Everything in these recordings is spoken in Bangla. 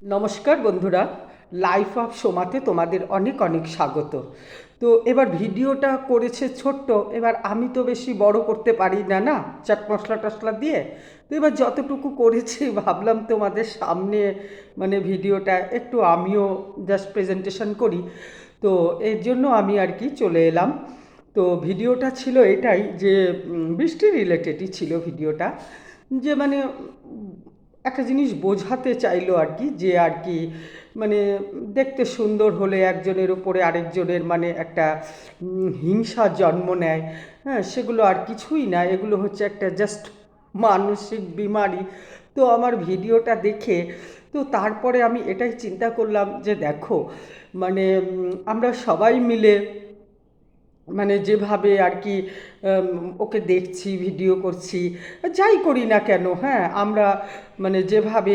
নমস্কার বন্ধুরা, লাইফ অফ সোমাতে তোমাদের অনেক অনেক স্বাগত। তো এবার ভিডিওটা করেছে ছোট্ট, এবার আমি তো বেশি বড় করতে পারি না না, চাট মশলা টশলা দিয়ে। তো এবার যতটুকু করেছি ভাবলাম তোমাদের সামনে মানে ভিডিওটা একটু আমিও জাস্ট প্রেজেন্টেশন করি। তো এর জন্য আমি আর কি চলে এলাম। তো ভিডিওটা ছিল এটাই যে বৃষ্টি রিলেটেডই ছিল ভিডিওটা, যে মানে একটা জিনিস বোঝাতে চাইলো আর কি, যে আর কি মানে দেখতে সুন্দর হলে একজনের উপরে আরেকজনের মানে একটা হিংসা জন্ম নেয়। হ্যাঁ, সেগুলো আর কিছুই না, এগুলো হচ্ছে একটা জাস্ট মানসিক বিমারি। তো আমার ভিডিওটা দেখে তো তারপরে আমি এটাই চিন্তা করলাম যে দেখো মানে আমরা সবাই মিলে মানে যেভাবে আর কি ওকে দেখছি, ভিডিও করছি, যাই করি না কেন, হ্যাঁ আমরা মানে যেভাবে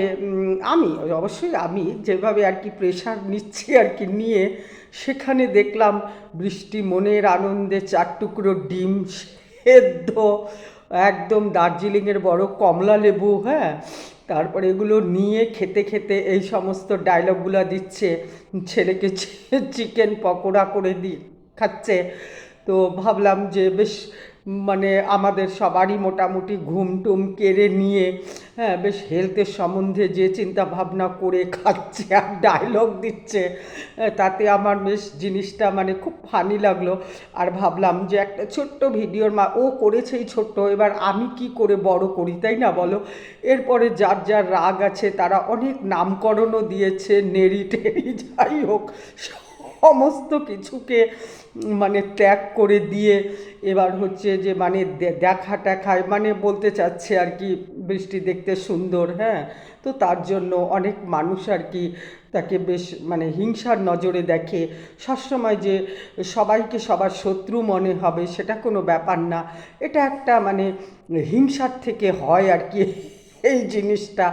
আমি অবশ্যই আমি যেভাবে আর কি প্রেশার নিচ্ছি আর কি নিয়ে, সেখানে দেখলাম বৃষ্টি মনের আনন্দে 4 টুকরো ডিম সেদ্ধ, একদম দার্জিলিংয়ের বড় কমলা লেবু, হ্যাঁ তারপরে এগুলো নিয়ে খেতে খেতে এই সমস্ত ডায়লগগুলো দিচ্ছে, ছেলেকে চিকেন পকোড়া করে খাচ্ছে। তো ভাবলাম যে বেশ মানে আমাদের সবারই মোটামুটি ঘুম টুম কেড়ে নিয়ে, হ্যাঁ বেশ হেলথের সম্বন্ধে যে চিন্তা ভাবনা করে খাচ্ছে আর ডায়লগ দিচ্ছে, তাতে আমার বেশ জিনিসটা মানে খুব ফানি লাগলো। আর ভাবলাম যে একটা ছোট্ট ভিডিওর ও করেছেই ছোট্ট, এবার আমি কি করে বড় করি, তাই না বলো। এরপরে যার যার রাগ আছে তারা অনেক নামকরণও দিয়েছে, নেড়ি টেরি যাই হোক সমস্ত কিছুকে মানে ত্যাগ করে দিয়ে এবার হচ্ছে যে মানে দেখা টেখায় মানে বলতে চাচ্ছে আর কি বৃষ্টি দেখতে সুন্দর, হ্যাঁ তো তার জন্য অনেক মানুষ আর কি তাকে বেশ মানে হিংসার নজরে দেখে। সবসময় যে সবাইকে সবার শত্রু মনে হবে সেটা কোনো ব্যাপার না, এটা একটা মানে হিংসার থেকে হয় আর কি এই জিনিসটা।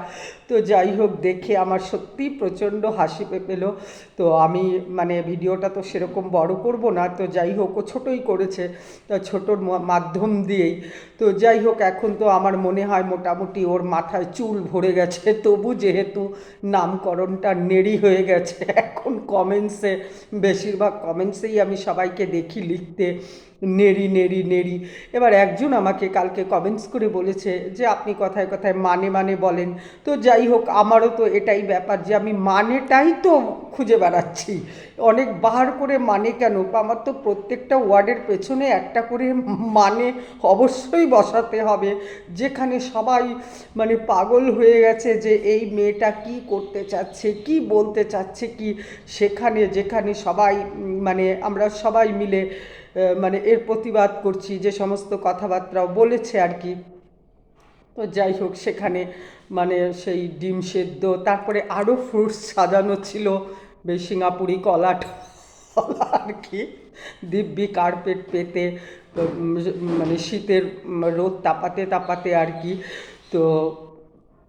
তো যাই হোক, দেখে আমার সত্যিই প্রচণ্ড হাসি পেলো। তো আমি মানে ভিডিওটা তো সেরকম বড় করব না, তো যাই হোক ও ছোটোই করেছে, তা ছোটোর মাধ্যম দিয়েই তো যাই হোক এখন তো আমার মনে হয় মোটামুটি ওর মাথায় চুল ভরে গেছে, তবু যেহেতু নামকরণটা নেড়ি হয়ে গেছে, এখন কমেন্টসে বেশিরভাগ কমেন্টসেই আমি সবাইকে দেখি লিখতে নেড়ি নেড়ি নেড়ি। এবার একজন আমাকে কালকে কমেন্টস করে বলেছে যে আপনি কথায় কথায় মানে মানে বলেন। তো যাই হোক, আমারও তো এটাই ব্যাপার যে আমি মানেটাই তো খুঁজে বেড়াচ্ছি, অনেক বার করে মানে কেন, আমার তো প্রত্যেকটা ওয়ার্ডের পেছনে একটা করে মানে অবশ্যই বসাতে হবে। যেখানে সবাই মানে পাগল হয়ে গেছে যে এই মেয়েটা কি করতে চাচ্ছে, কি বলতে চাচ্ছে কি, সেখানে যেখানে সবাই মানে আমরা সবাই মিলে মানে এর প্রতিবাদ করছি, যে সমস্ত কথাবার্তাও বলেছে আর কি। তো যাই হোক সেখানে মানে সেই ডিম সেদ্ধ, তারপরে আরও ফ্রুটস সাজানো ছিল, বেশ সিঙ্গাপুরি কলা টলা আর কি, দিব্যি কার্পেট পেতে মানে শীতের রোদ তাপাতে তাপাতে আর কি। তো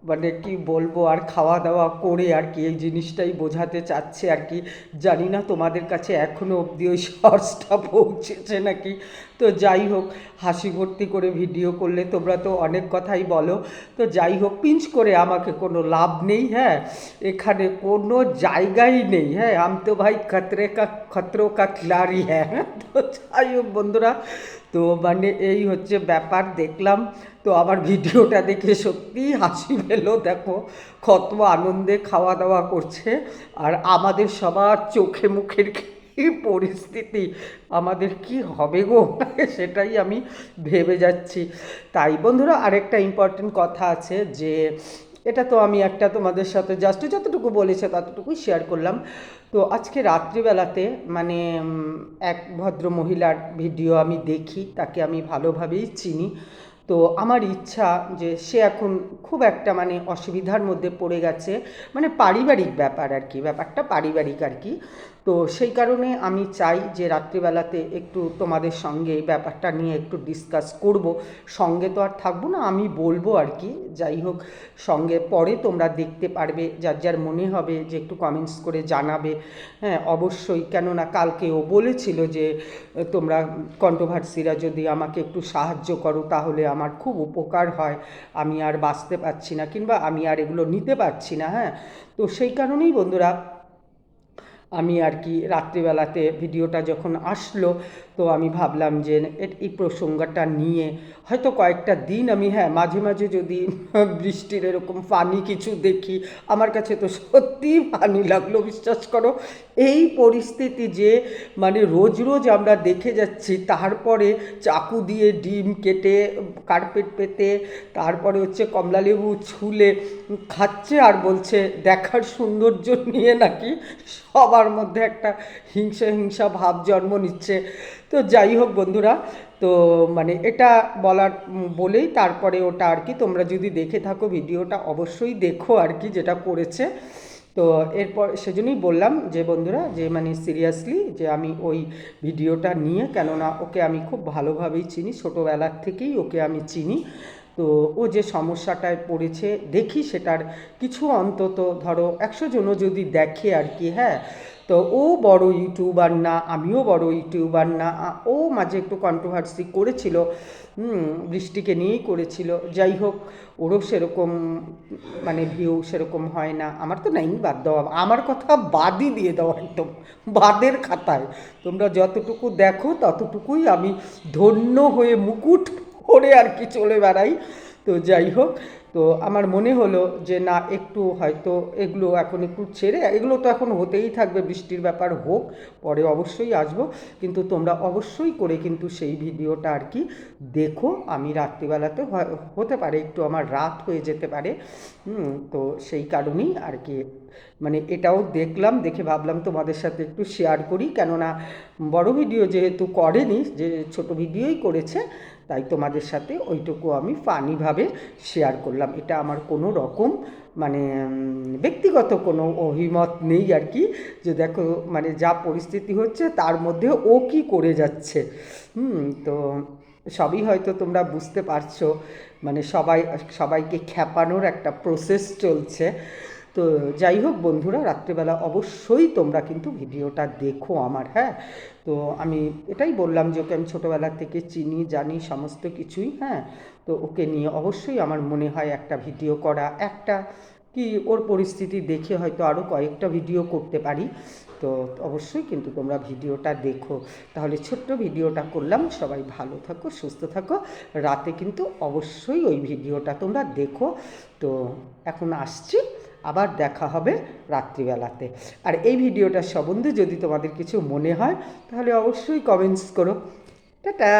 মানে কি বলবো, আর খাওয়া দাওয়া করে আর কি এই জিনিসটাই বোঝাতে চাচ্ছে আর কি। জানি না তোমাদের কাছে এখনও অবধি ওই শর্টসটা পৌঁছেছে নাকি। তো যাই হোক, হাসি ভর্তি করে ভিডিও করলে তোমরা তো অনেক কথাই বলো। তো যাই হোক, পিঞ্চ করে আমাকে কোনো লাভ নেই, হ্যাঁ এখানে কোনো জায়গাই নেই, হ্যাঁ আমি তো ভাই খতরো কা খিলাড়ি, হ্যাঁ। তো যাই হোক বন্ধুরা, তো মানে এই হচ্ছে ব্যাপার দেখলাম। তো আমার ভিডিওটা দেখে সত্যিই হাসি পেলো, দেখো কত আনন্দে খাওয়া দাওয়া করছে, আর আমাদের সবার চোখে মুখের কি পরিস্থিতি, আমাদের কি হবে গো সেটাই আমি ভেবে যাচ্ছি। তাই বন্ধুরা, আরেকটা ইম্পর্টেন্ট কথা আছে, যে এটা তো আমি একটা তোমাদের সাথে জাস্ট যতটুকু বলেছে ততটুকুই শেয়ার করলাম। তো আজকে রাত্রিবেলাতে মানে এক ভদ্র মহিলার ভিডিও আমি দেখি, তাকে আমি ভালোভাবেই চিনি। তো আমার ইচ্ছা যে সে এখন খুব একটা মানে অসুবিধার মধ্যে পড়ে গেছে, মানে পারিবারিক ব্যাপার আর কি, ব্যাপারটা পারিবারিক আর কি। তো সেই কারণে আমি চাই যে রাত্রিবেলাতে একটু তোমাদের সঙ্গে এই ব্যাপারটা নিয়ে একটু ডিসকাস করব। সঙ্গে তো আর থাকবো না, আমি বলবো আর কি। যাই হোক, সঙ্গে পরে তোমরা দেখতে পারবে, যার যার মনে হবে যে একটু কমেন্টস করে জানাবে, হ্যাঁ অবশ্যই। কেননা কালকে ও বলেছিল যে তোমরা কন্ট্রোভার্সিরা যদি আমাকে একটু সাহায্য করো তাহলে আমার খুব উপকার হয়, আমি আর বাঁচতে পারছি না কিংবা আমি আর এগুলো নিতে পারছি না। হ্যাঁ, তো সেই কারণেই বন্ধুরা আমি আর কি রাত্রিবেলাতে ভিডিওটা যখন আসলো, তো আমি ভাবলাম যে এই প্রসঙ্গটা নিয়ে হয়তো কয়েকটা দিন আমি, হ্যাঁ, মাঝে মাঝে যদি বৃষ্টির এরকম ফানি কিছু দেখি, আমার কাছে তো সত্যিই ফানি লাগলো, বিশ্বাস করো। এই পরিস্থিতি যে মানে রোজ রোজ আমরা দেখে যাচ্ছি, তারপরে চাকু দিয়ে ডিম কেটে কার্পেট পেতে, তারপরে হচ্ছে কমলালেবু ছুলে খাচ্ছে আর বলছে দেখার সৌন্দর্য নিয়ে নাকি সবার মধ্যে একটা হিংসা হিংসা ভাব জন্ম নিচ্ছে। তো যাই হোক বন্ধুরা, তো মানে এটা বলার বলেই তারপরে ওটা আর কি, তোমরা যদি দেখে থাকো ভিডিওটা অবশ্যই দেখো আর কি যেটা করেছে। তো এরপর সেজন্যই বললাম যে বন্ধুরা, যে মানে সিরিয়াসলি যে আমি ওই ভিডিওটা নিয়ে, কেননা ওকে আমি খুব ভালোভাবেই চিনি, ছোটোবেলার থেকেই ওকে আমি চিনি। তো ও যে সমস্যাটায় পড়েছে দেখি সেটার কিছু অন্তত ধরো 100 জনও যদি দেখে আর কি, হ্যাঁ, তো ও বড় ইউটিউবার না, আমিও বড় ইউটিউবার না। ও মাঝে একটু কন্ট্রোভার্সি করেছিল, বৃষ্টিকে নিয়েই করেছিল। যাই হোক, ওরও সেরকম মানে ভিউ সেরকম হয় না, আমার তো নাই, বাদ দেওয়া, আমার কথা বাদই দিয়ে দেওয়া, একদম বাদের খাতায়। তোমরা যতটুকু দেখো ততটুকুই আমি ধন্য হয়ে মুকুট পরে আর কি চলে বেড়াই। তো যাই হোক, তো আমার মনে হলো যে না, একটু হয়তো এগুলো এখন একটু ছেড়ে, এগুলো তো এখন হতেই থাকবে, বৃষ্টির ব্যাপার হোক, পরে অবশ্যই আসবো, কিন্তু তোমরা অবশ্যই করে কিন্তু সেই ভিডিওটা আর কি দেখো। আমি রাত্রিবেলাতে হতে পারে একটু আমার রাত হয়ে যেতে পারে, তো সেই কারণেই আর কি মানে এটাও দেখলাম, দেখে ভাবলাম তোমাদের সাথে একটু শেয়ার করি, কেননা বড় ভিডিও যেহেতু করেনি, যে ছোট ভিডিওই করেছে, তাই তোমাদের সাথে ওইটুকু আমি ফানিভাবে শেয়ার করলাম। এটা আমার কোনো রকম মানে ব্যক্তিগত কোনো অভিমত নেই আর কি, যে দেখো মানে যা পরিস্থিতি হচ্ছে তার মধ্যে ও কি করে যাচ্ছে। তো সবই হয়তো তোমরা বুঝতে পারছো, মানে সবাইকে খ্যাপানোর একটা প্রসেস চলছে। তো যাই হোক বন্ধুরা, রাত্রিবেলা অবশ্যই তোমরা কিন্তু ভিডিওটা দেখো আমার, হ্যাঁ। তো আমি এটাই বললাম যে ওকে আমি ছোটোবেলা থেকে চিনি, জানি সমস্ত কিছুই, হ্যাঁ। তো ওকে নিয়ে অবশ্যই আমার মনে হয় একটা ভিডিও করা, একটা কি ওর পরিস্থিতি দেখে হয়তো আরও কয়েকটা ভিডিও করতে পারি। তো অবশ্যই কিন্তু তোমরা ভিডিওটা দেখো। তাহলে ছোট্ট ভিডিওটা করলাম, সবাই ভালো থাকো, সুস্থ থাকো। রাতে কিন্তু অবশ্যই ওই ভিডিওটা তোমরা দেখো। তো এখন আসছি, আবার দেখা হবে রাত্রিবেলাতে। আর এই ভিডিওটার সম্বন্ধে যদি তোমাদের কিছু মনে হয় তাহলে অবশ্যই কমেন্টস করো। টাটা।